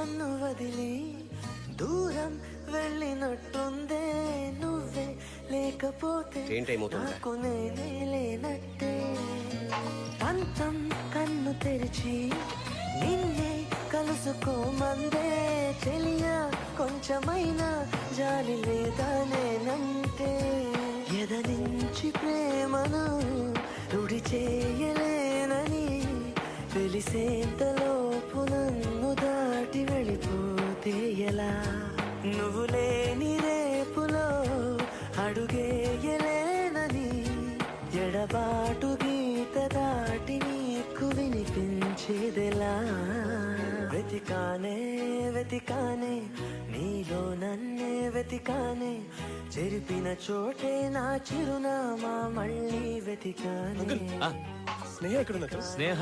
నన్ను వదిలి దూరం వెళ్ళినట్టుందే, నువ్వే లేకపోతే నాకు నేనే లేనట్టే. అంతం కన్ను తెరిచి నిన్నే కలుసుకోమందే, చెలియా కొంచెమైనా జాలి లేదా నేనంటే. ఎదనించి ప్రేమను రుడి చేయలేనని తెలిసేంతలోపు నన్ను దాటి వెళ్ళిపోతే ఎలా? నువ్వు లేని రేపులో అడుగేయలేనని ఎడబాటు గీత దాటి నీకు వినిపించేదెలా? వెతికానే వెతికానే నీలో నన్నే వెతికానే, చెరిపిన చోటే నా చిరునామా మళ్ళీ వెతికానే. స్నేహ ఎక్కడ? స్నేహ